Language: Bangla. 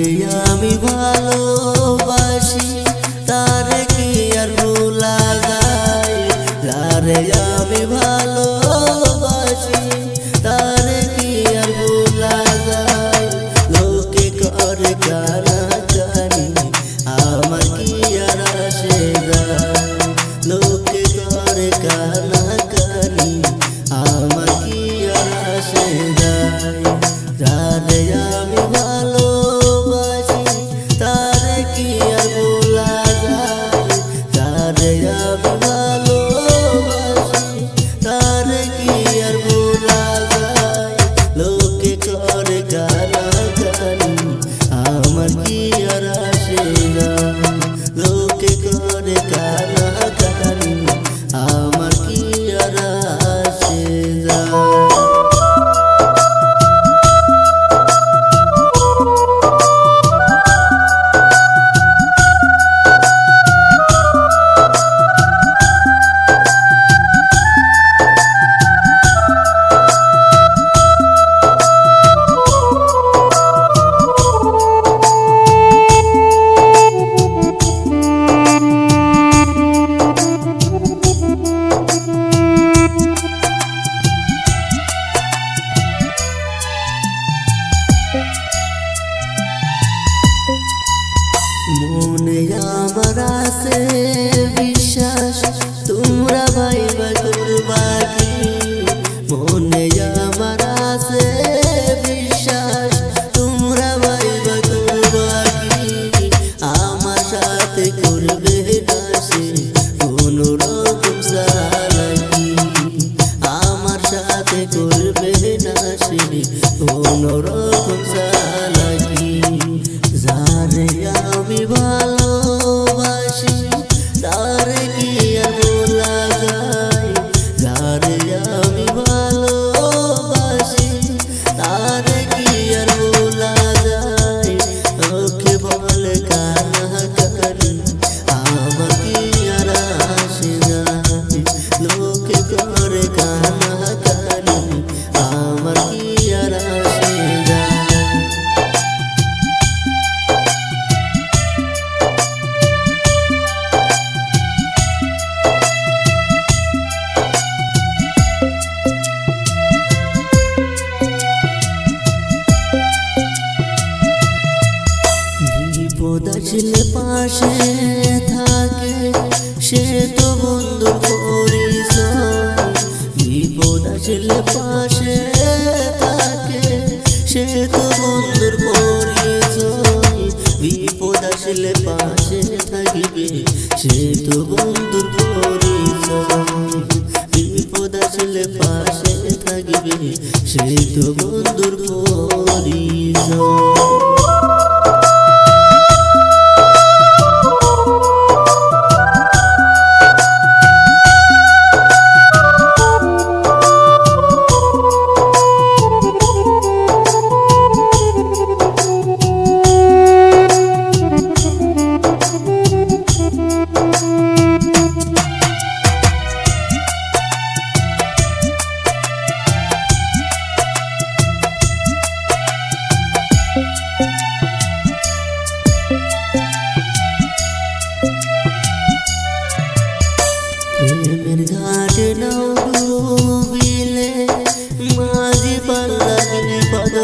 যারে আমি ভালোবাসি তারে কি আর ভোলা যায়। যারে আমি ভালোবাসি তারে কি আর ভোলা যায়। লোকে করে কানাকানি আমার কি আর আসে যায়। লোকে করে কানাকানি আমার কি আর আসে যায়। যারে আমি ভালোবাসি তারে কি আর ভোলা যায়। যারে আমি ভালোবাসি তারে কি আর ভোলা যায়। লোকে করে কানাকানি আমার কি আর আসে যায়। লোকে করে কানাকানি আমার কি আর আসে যায়। মনে আমার আছে বিশ্বাস তোমরা ভাইবা করবা কি। মনে আমার আছে বিশ্বাস তোমরা ভাইবা করবা কি। আমার সাথে করবে না সে কোনো রকম চালাকি। আমার সাথে করবে না সে কোনো রকম চালাকি। যারে আমি ভালোবাসি তারে কি আর ভোলা যায়। যারে আমি ভালোবাসি তারে কি আর ভোলা যায়। ওকে বলে কানাকানি আমার কি আর আসে যায়। লোকে করে কানাকানি আমার কি আর আসে যায়। বিপদ আসলে পাশে থাকে সে তো বন্ধুর পরিচয়। বিপদ আসলে পাশে থাকে সে তো বন্ধুর পরিচয়। বিপদ আসলে পাশে থাকবে সে তো বন্ধুর পরিচয়। বিপদ আসলে পাশে থাকবে সে তো বন্ধুর পরিচয়। প্রেমের ঘাটে নাও ডুবিলে মাঝি পাল্লা বিপদ।